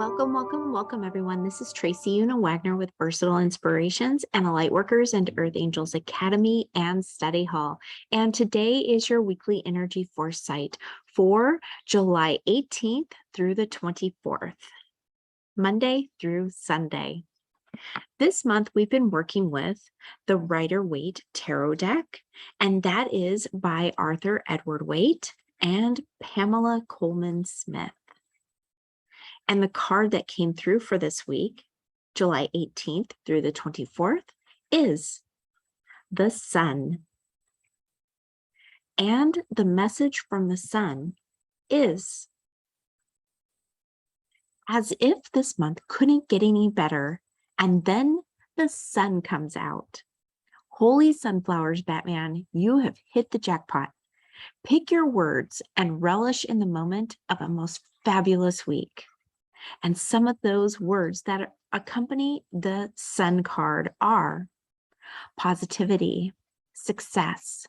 Welcome, everyone. This is Tracy Una Wagner with Versatile Inspirations and the Lightworkers and Earth Angels Academy and Study Hall. And today is your weekly energy foresight for July 18th through the 24th, Monday through Sunday. This month, we've been working with the Rider-Waite Tarot deck, and that is by Arthur Edward Waite and Pamela Colman Smith. And the card that came through for this week, July 18th through the 24th, is the Sun. And the message from the Sun is, as if this month couldn't get any better, and then the sun comes out. Holy sunflowers, Batman, you have hit the jackpot. Pick your words and relish in the moment of a most fabulous week. And some of those words that accompany the Sun card are positivity, success,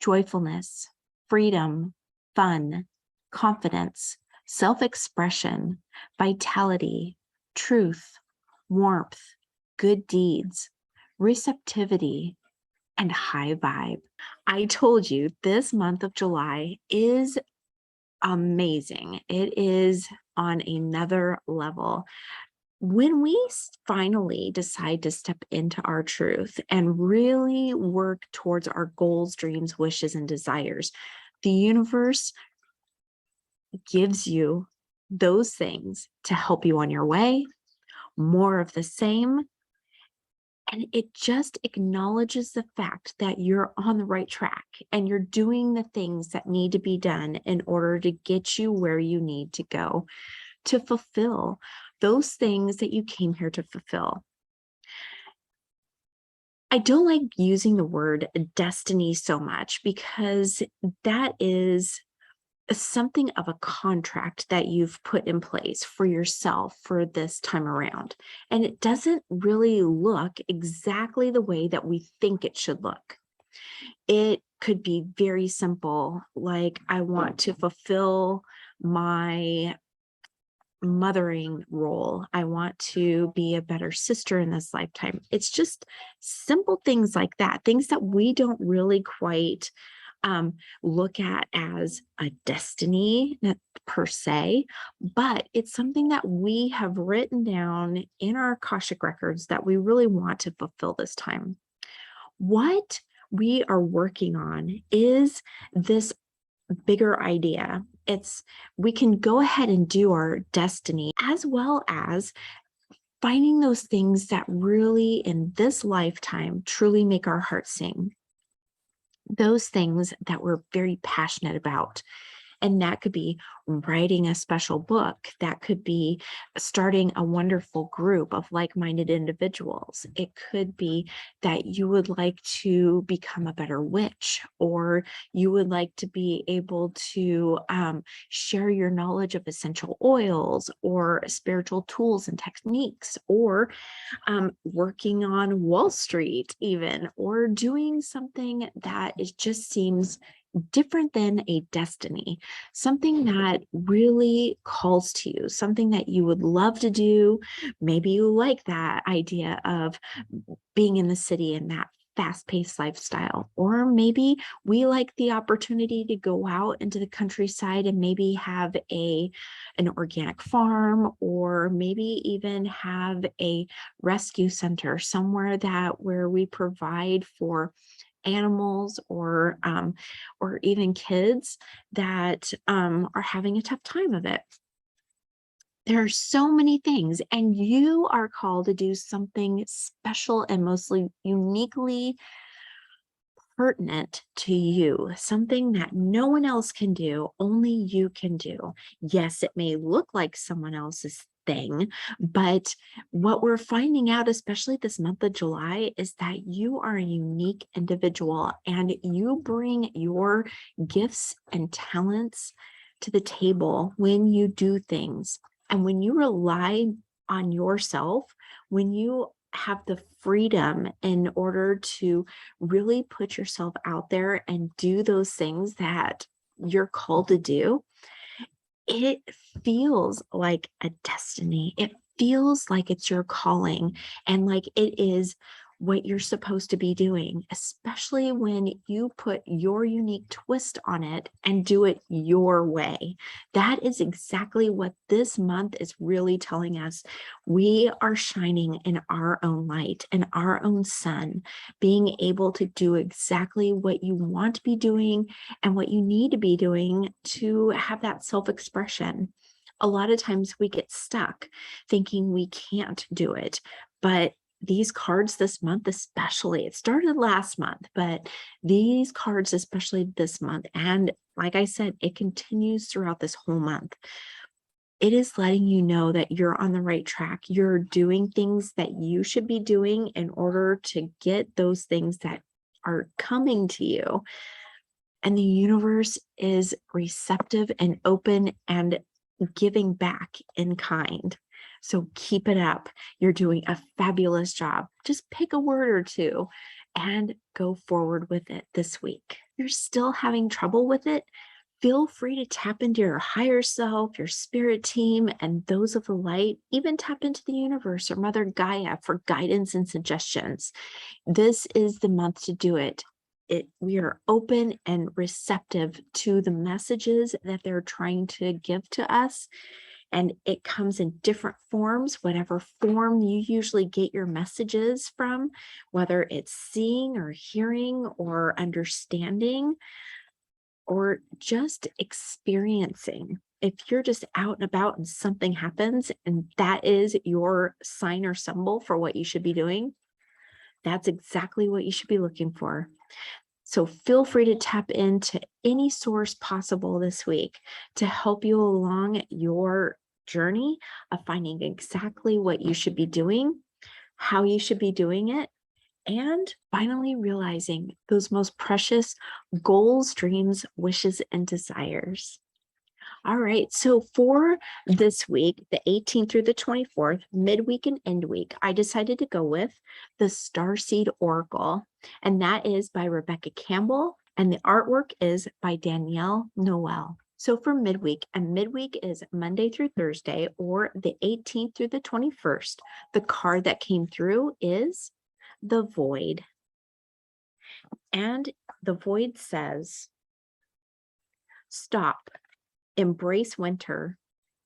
joyfulness, freedom, fun, confidence, self-expression, vitality, truth, warmth, good deeds, receptivity, and high vibe. I told you this month of July is amazing. It is on another level. When we finally decide to step into our truth and really work towards our goals, dreams, wishes, and desires, the universe gives you those things to help you on your way, more of the same. And it just acknowledges the fact that you're on the right track and you're doing the things that need to be done in order to get you where you need to go, to fulfill those things that you came here to fulfill. I don't like using the word destiny so much because that is something of a contract that you've put in place for yourself for this time around. And it doesn't really look exactly the way that we think it should look. It could be very simple, like I want to fulfill my mothering role. I want to be a better sister in this lifetime. It's just simple things like that, things that we don't really quite look at as a destiny per se, but it's something that we have written down in our Akashic records that we really want to fulfill this time. What we are working on is this bigger idea. We can go ahead and do our destiny as well as finding those things that really in this lifetime truly make our hearts sing. Those things that we're very passionate about. And that could be writing a special book. That could be starting a wonderful group of like-minded individuals. It could be that you would like to become a better witch, or you would like to be able to share your knowledge of essential oils or spiritual tools and techniques, or working on Wall Street even, or doing something that it just seems different than a destiny, something that really calls to you, something that you would love to do. Maybe you like that idea of being in the city and that fast-paced lifestyle, or maybe we like the opportunity to go out into the countryside and maybe have an organic farm, or maybe even have a rescue center somewhere where we provide for animals or even kids that are having a tough time of it. There are so many things, and you are called to do something special and mostly uniquely pertinent to you, something that no one else can do, only you can do. Yes, it may look like someone else's thing, but what we're finding out, especially this month of July, is that you are a unique individual and you bring your gifts and talents to the table when you do things. And when you rely on yourself, when you have the freedom in order to really put yourself out there and do those things that you're called to do, it feels like a destiny. It feels like it's your calling and like it is what you're supposed to be doing, especially when you put your unique twist on it and do it your way. That is exactly what this month is really telling us. We are shining in our own light and our own sun, being able to do exactly what you want to be doing and what you need to be doing to have that self-expression. A lot of times we get stuck thinking we can't do it, but these cards this month, especially, it started last month, but these cards, especially this month, and like I said, it continues throughout this whole month. It is letting you know that you're on the right track. You're doing things that you should be doing in order to get those things that are coming to you. And the universe is receptive and open and giving back in kind. So keep it up. You're doing a fabulous job. Just pick a word or two and go forward with it this week. If you're still having trouble with it, feel free to tap into your higher self, your spirit team, and those of the light. Even tap into the universe or Mother Gaia for guidance and suggestions. This is the month to do it. We are open and receptive to the messages that they're trying to give to us. And it comes in different forms, whatever form you usually get your messages from, whether it's seeing or hearing or understanding or just experiencing. If you're just out and about and something happens and that is your sign or symbol for what you should be doing, that's exactly what you should be looking for. So feel free to tap into any source possible this week to help you along your journey of finding exactly what you should be doing, how you should be doing it, and finally realizing those most precious goals, dreams, wishes, and desires. All right, so for this week, the 18th through the 24th, midweek and end week, I decided to go with the Starseed Oracle, and that is by Rebecca Campbell, and the artwork is by Danielle Noel. So for midweek, and midweek is Monday through Thursday, or the 18th through the 21st, the card that came through is the Void. And the Void says, stop. Embrace winter,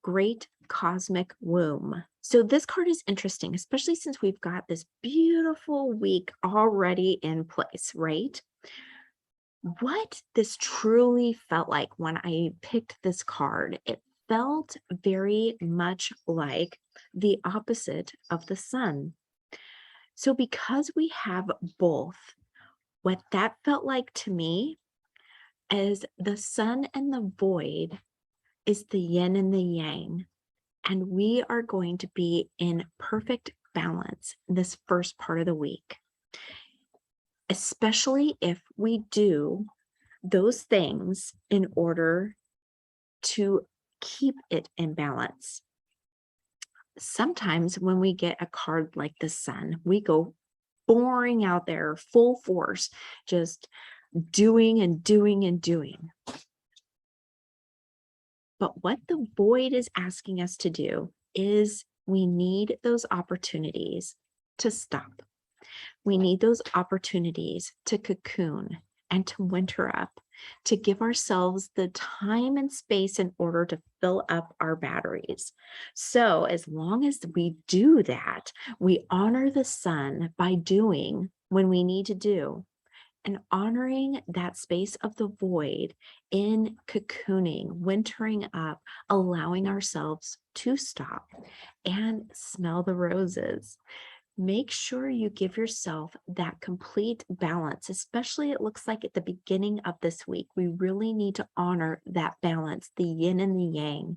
great cosmic womb. So this card is interesting, especially since we've got this beautiful week already in place, right? What this truly felt like when I picked this card, it felt very much like the opposite of the sun. So because we have both, what that felt like to me is the sun and the void is the yin and the yang. And we are going to be in perfect balance this first part of the week, especially if we do those things in order to keep it in balance. Sometimes when we get a card like the sun, we go pouring out there full force, just doing and doing and doing. But what the void is asking us to do is we need those opportunities to stop. We need those opportunities to cocoon and to winter up, to give ourselves the time and space in order to fill up our batteries. So as long as we do that, we honor the sun by doing when we need to do, and honoring that space of the void in cocooning, wintering up, allowing ourselves to stop and smell the roses. Make sure you give yourself that complete balance, especially it looks like at the beginning of this week. We really need to honor that balance, the yin and the yang,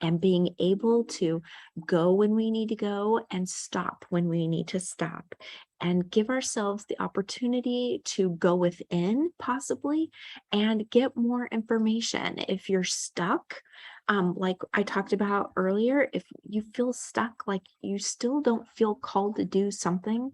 and being able to go when we need to go and stop when we need to stop, and give ourselves the opportunity to go within possibly and get more information. If you're stuck, like I talked about earlier, if you feel stuck, like you still don't feel called to do something,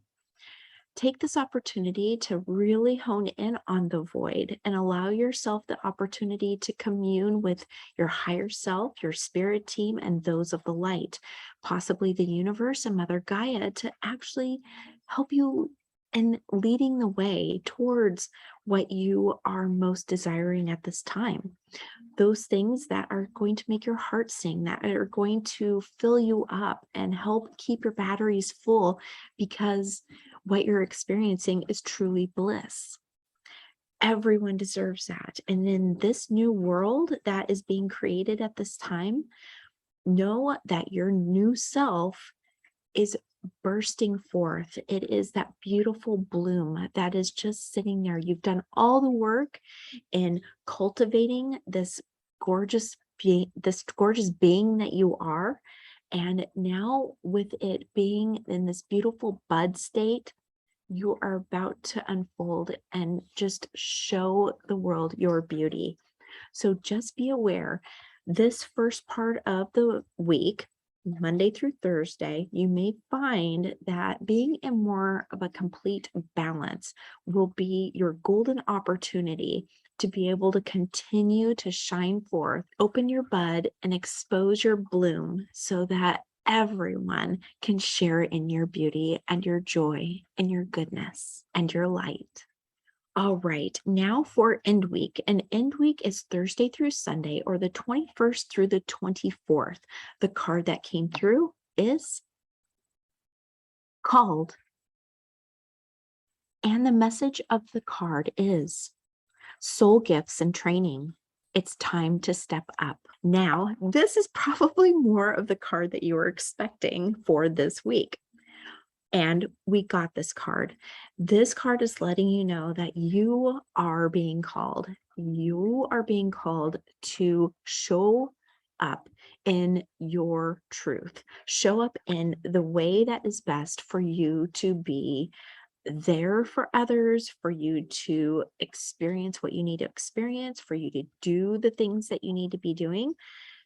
Take this opportunity to really hone in on the void and allow yourself the opportunity to commune with your higher self, your spirit team, and those of the light, possibly the universe and Mother Gaia, to actually help you in leading the way towards what you are most desiring at this time. Those things that are going to make your heart sing, that are going to fill you up and help keep your batteries full, because what you're experiencing is truly bliss. Everyone deserves that. And in this new world that is being created at this time, know that your new self is bursting forth. It is that beautiful bloom that is just sitting there. You've done all the work in cultivating this gorgeous being that you are. And now, with it being in this beautiful bud state, you are about to unfold and just show the world your beauty. So just be aware, this first part of the week, Monday through Thursday, you may find that being in more of a complete balance will be your golden opportunity to be able to continue to shine forth, open your bud, and expose your bloom so that everyone can share in your beauty and your joy and your goodness and your light. All right, now for end week. And end week is Thursday through Sunday, or the 21st through the 24th. The card that came through is called, and the message of the card is soul gifts and training. It's time to step up. Now, this is probably more of the card that you were expecting for this week. And we got this card. This card is letting you know that you are being called. You are being called to show up in your truth, show up in the way that is best for you to be there for others, for you to experience what you need to experience, for you to do the things that you need to be doing.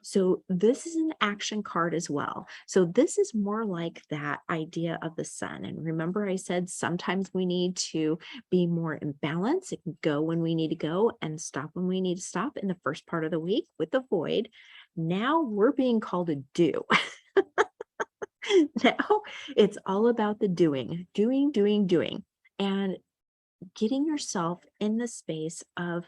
So this is an action card as well. So this is more like that idea of the sun. And remember, I said sometimes we need to be more in balance. It can go when we need to go and stop when we need to stop in the first part of the week with the void. Now we're being called to do. Now it's all about the doing, and getting yourself in the space of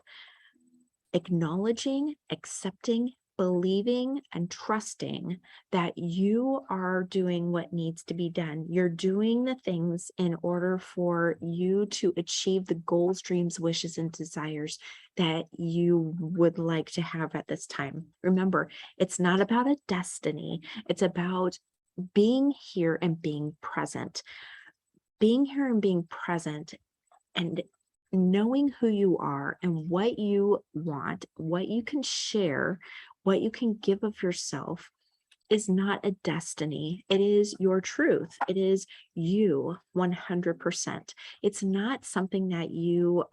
acknowledging, accepting, believing, and trusting that you are doing what needs to be done. You're doing the things in order for you to achieve the goals, dreams, wishes, and desires that you would like to have at this time. Remember, it's not about a destiny. It's about being here and being present. Being here and being present and knowing who you are and what you want, what you can share, what you can give of yourself is not a destiny. It is your truth. It is you 100%. It's not something that you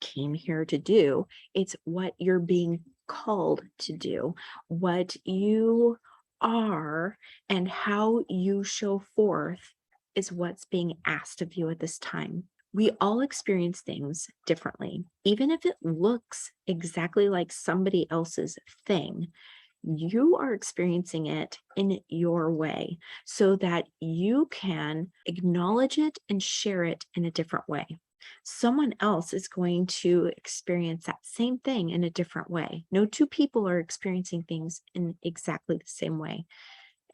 came here to do. It's what you're being called to do, what you are, and how you show forth is what's being asked of you at this time. We all experience things differently. Even if it looks exactly like somebody else's thing, you are experiencing it in your way so that you can acknowledge it and share it in a different way. Someone else is going to experience that same thing in a different way. No two people are experiencing things in exactly the same way.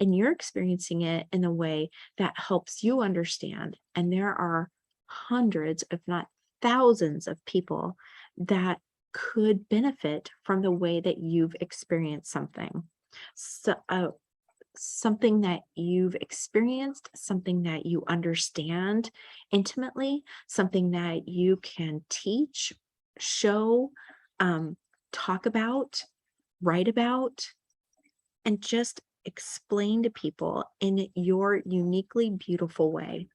And you're experiencing it in a way that helps you understand. And there are hundreds, if not thousands, of people that could benefit from the way that you've experienced something. So, something that you've experienced, something that you understand intimately, something that you can teach, show, talk about, write about, and just explain to people in your uniquely beautiful way.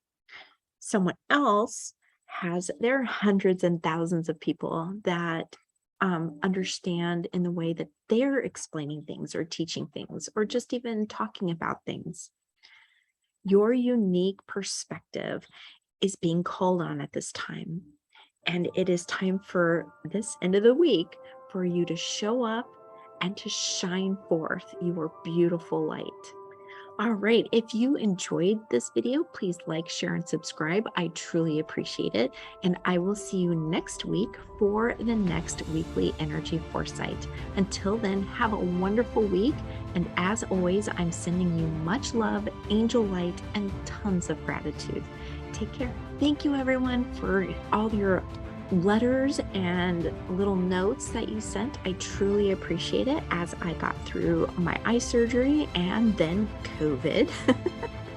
Someone else there are hundreds and thousands of people that understand in the way that they're explaining things or teaching things or just even talking about things. Your unique perspective is being called on at this time. And it is time for this end of the week for you to show up and to shine forth your beautiful light. All right. If you enjoyed this video, please like, share, and subscribe. I truly appreciate it. And I will see you next week for the next weekly Energy Foresight. Until then, have a wonderful week. And as always, I'm sending you much love, angel light, and tons of gratitude. Take care. Thank you, everyone, for all your letters and little notes that you sent. I truly appreciate it as I got through my eye surgery and then COVID.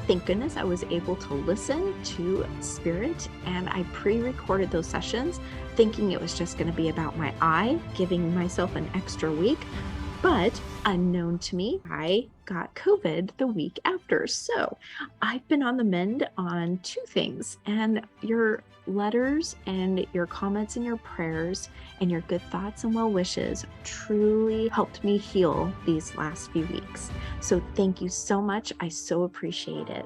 Thank goodness I was able to listen to Spirit, and I pre-recorded those sessions thinking it was just going to be about my eye, giving myself an extra week. But unknown to me, I got COVID the week after. So I've been on the mend on two things, and your letters and your comments and your prayers and your good thoughts and well wishes truly helped me heal these last few weeks. So thank you so much. I so appreciate it.